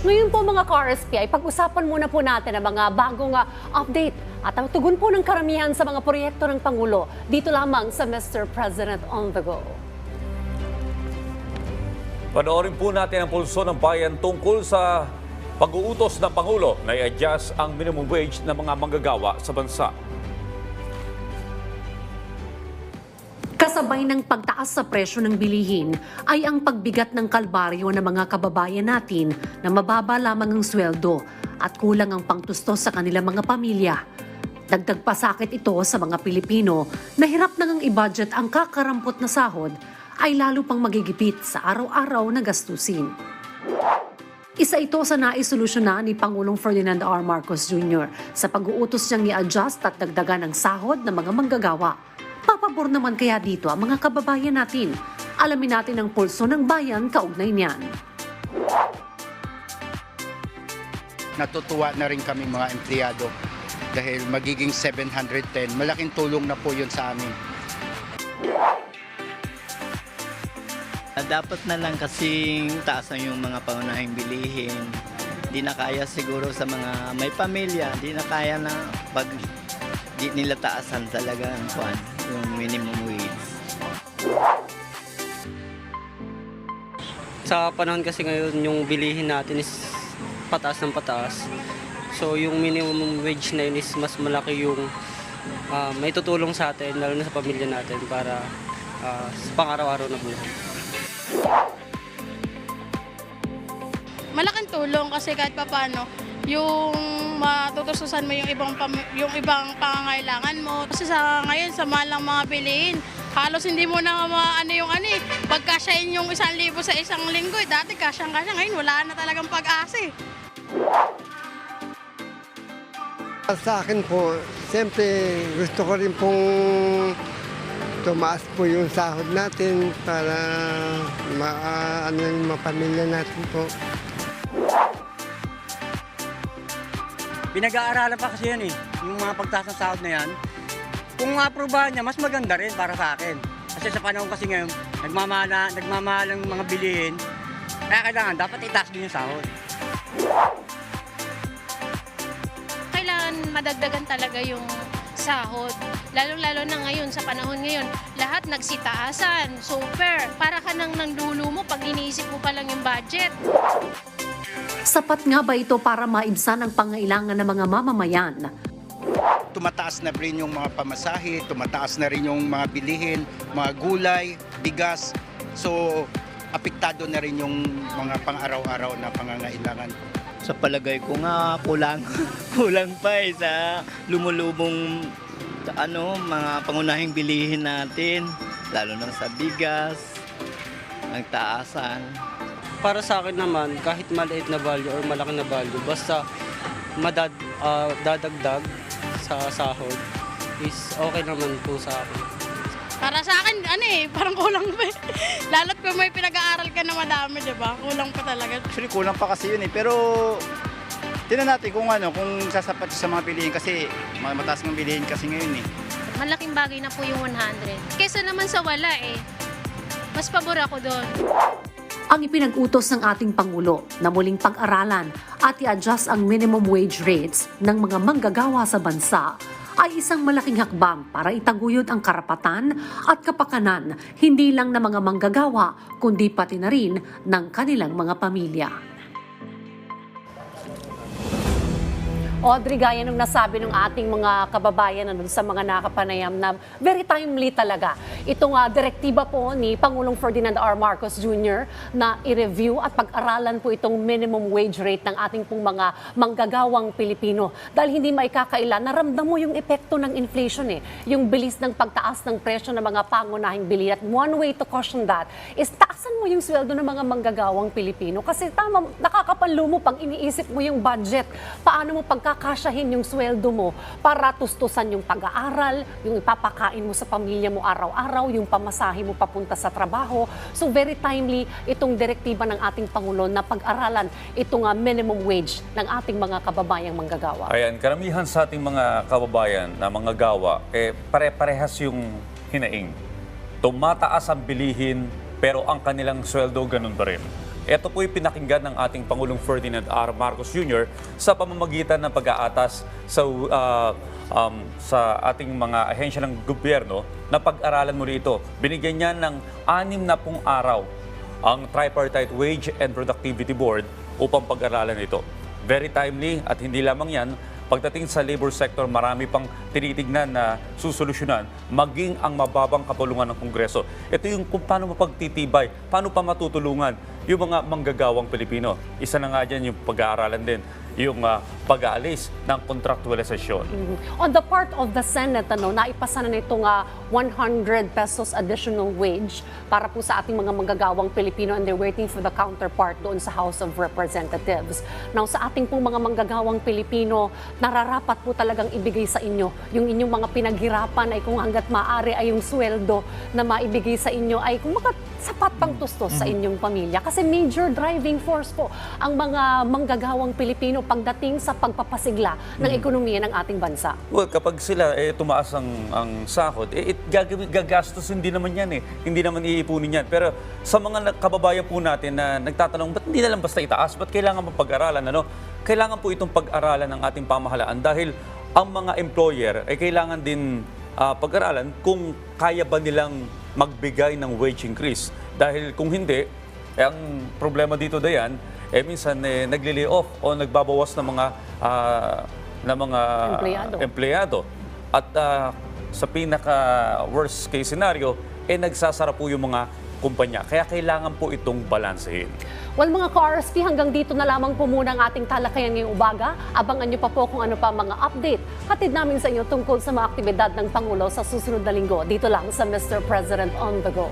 Ngayon po mga ka-RSP ay pag-usapan muna po natin ang mga bagong update at ang tugon po ng karamihan sa mga proyekto ng Pangulo dito lamang sa Mr. President on the Go. Panoorin po natin ang pulso ng bayan tungkol sa pag-uutos ng Pangulo na i-adjust ang minimum wage ng mga manggagawa sa bansa. Kasabay ng pagtaas sa presyo ng bilihin ay ang pagbigat ng kalbaryo ng mga kababayan natin na mababa lamang ang sweldo at kulang ang pangtustos sa kanilang mga pamilya. Dagdag pasakit ito sa mga Pilipino na hirap na ngang i-budget ang kakarampot na sahod ay lalo pang magigipit sa araw-araw na gastusin. Isa ito sa naisolusyonan ni Pangulong Ferdinand R. Marcos Jr. sa pag-uutos niyang i-adjust at dagdagan ang sahod ng mga manggagawa. Papabor naman kaya dito ang mga kababayan natin. Alamin natin ang pulso ng bayan kaugnay niyan. Natutuwa na rin kami mga empleyado dahil magiging 710. Malaking tulong na po yun sa amin. Dapat na lang kasing taas na yung mga pangunahing bilihin. Di na kaya siguro sa mga may pamilya, di na kaya na pag di nila taasan talaga yung minimum wage. Sa panahon kasi ngayon, yung bilihin natin is pataas ng pataas. So yung minimum wage na yun is mas malaki yung may tutulong sa atin, lalo na sa pamilya natin para sa pang-araw-araw na buhay. Malaking tulong kasi kahit papaano yung matutustusan mo yung ibang pangangailangan mo. Kasi sa ngayon, sa mahal ng mga bilihin, halos hindi mo na pagkasyahin yung 1,000 sa isang linggo. Dati kasyang-kasya, ngayon wala na talagang pag-asa eh. Sa akin po, siyempre gusto ko rin pong tumaas po yung sahod natin para maano yung mga pamilya natin po. Pinag-aaralan pa kasi yan yung mga pagtaas ng sahod na yan. Kung ma-aprobahan niya, mas maganda rin para sa akin. Kasi sa panahon kasi ngayon, nagmamahal ang mga bilihin, kaya kailangan dapat itaas din yung sahod. Kailangan madagdagan talaga yung sahod. Lalong-lalo na ngayon, sa panahon ngayon, lahat nagsitaasan, super. Para ka nang nangdulo mo pag iniisip mo pa lang yung budget. Sapat nga ba ito para maibsan ang pangailangan ng mga mamamayan? Tumataas na rin yung mga pamasahe, tumataas na rin yung mga bilihin, mga gulay, bigas. So, apektado na rin yung mga pang-araw-araw na pangangailangan. Sa palagay ko nga kulang pa sa lumulubong mga pangunahing bilihin natin, lalo na sa bigas, ang taasan. Para sa akin naman, kahit maliit na value or malaki na value, basta dadagdag sa sahod is okay naman po sa akin. Para sa akin, parang kulang pa eh. Lalo't kung may pinag-aaral ka na madami, di ba? Kulang pa talaga. Actually, kulang pa kasi yun pero tingnan natin kung sasapat sa mga bilihin kasi mataas ng bilihin kasi ngayon Malaking bagay na po yung 100. Kesa naman sa wala Mas pabor ako doon. Ang ipinag-utos ng ating Pangulo na muling pag-aralan at i-adjust ang minimum wage rates ng mga manggagawa sa bansa ay isang malaking hakbang para itaguyod ang karapatan at kapakanan hindi lang ng mga manggagawa kundi pati na rin ng kanilang mga pamilya. Audrey, gaya nung nasabi ng ating mga kababayan sa mga nakapanayam na very timely talaga. Itong direktiba po ni Pangulong Ferdinand R. Marcos Jr. na i-review at pag-aralan po itong minimum wage rate ng ating pong mga manggagawang Pilipino. Dahil hindi maikakaila, naramdam mo yung epekto ng inflation yung bilis ng pagtaas ng presyo ng mga pangunahing bilihin. At one way to caution that is taasan mo yung sweldo ng mga manggagawang Pilipino. Kasi tama, nakakapanlumo pag iniisip mo yung budget. Paano mo kakasyahin yung sweldo mo para tustusan yung pag-aaral, yung ipapakain mo sa pamilya mo araw-araw, yung pamasahe mo papunta sa trabaho. So very timely itong direktiba ng ating Pangulo na pag-aralan itong minimum wage ng ating mga kababayang manggagawa. Ayan, karamihan sa ating mga kababayan na manggagawa, pare-parehas yung hinaing. Tumataas ang bilihin pero ang kanilang sweldo ganun pa rin. Ito po'y pinakinggan ng ating Pangulong Ferdinand R. Marcos Jr. sa pamamagitan ng pag-aatas sa ating mga ahensya ng gobyerno na pag-aralan mo rito. Binigyan niya ng 60 araw ang Tripartite Wage and Productivity Board upang pag-aralan ito. Very timely at hindi lamang yan, pagdating sa labor sector, marami pang tinitignan na susolusyonan, maging ang mababang kapulungan ng Kongreso. Ito yung kung paano mapagtitibay, paano pa matutulungan yung mga manggagawang Pilipino. Isa na nga dyan yung pag-aaralan din, yung pag-aalis ng contractualisasyon. On the part of the Senate, naipasa na nitong 100 pesos additional wage para po sa ating mga manggagawang Pilipino, and they're waiting for the counterpart doon sa House of Representatives. Now, sa ating pong mga manggagawang Pilipino, nararapat po talagang ibigay sa inyo. Yung inyong mga pinaghirapan ay kung hanggat maaari ay yung sweldo na maibigay sa inyo ay kung sapat pang tustos sa inyong pamilya. Kasi major driving force po ang mga manggagawang Pilipino pagdating sa pagpapasigla ng ekonomiya ng ating bansa. Well, kapag sila tumaas ang sahod, gagastusin din naman yan Hindi naman iipunin yan. Pero sa mga kababayan po natin na nagtatanong, ba't hindi na lang basta itaas? Ba't kailangan mapag-aralan? Kailangan po itong pag-aralan ng ating pamahalaan dahil ang mga employer ay kailangan din pag-aralan kung kaya ba nilang magbigay ng wage increase. Dahil kung hindi, ang problema dito dayan, minsan nagli-lay off o nagbabawas ng mga empleyado. At sa pinaka worst case scenario, nagsasara po yung mga kumpanya. Kaya kailangan po itong balansehin. Well, mga ka-RSP, hanggang dito na lamang po muna ang ating talakayan ngayong umaga. Abangan nyo pa po kung ano pa mga update. Hatid namin sa inyo tungkol sa mga aktibidad ng Pangulo sa susunod na linggo. Dito lang sa Mr. President on the Go.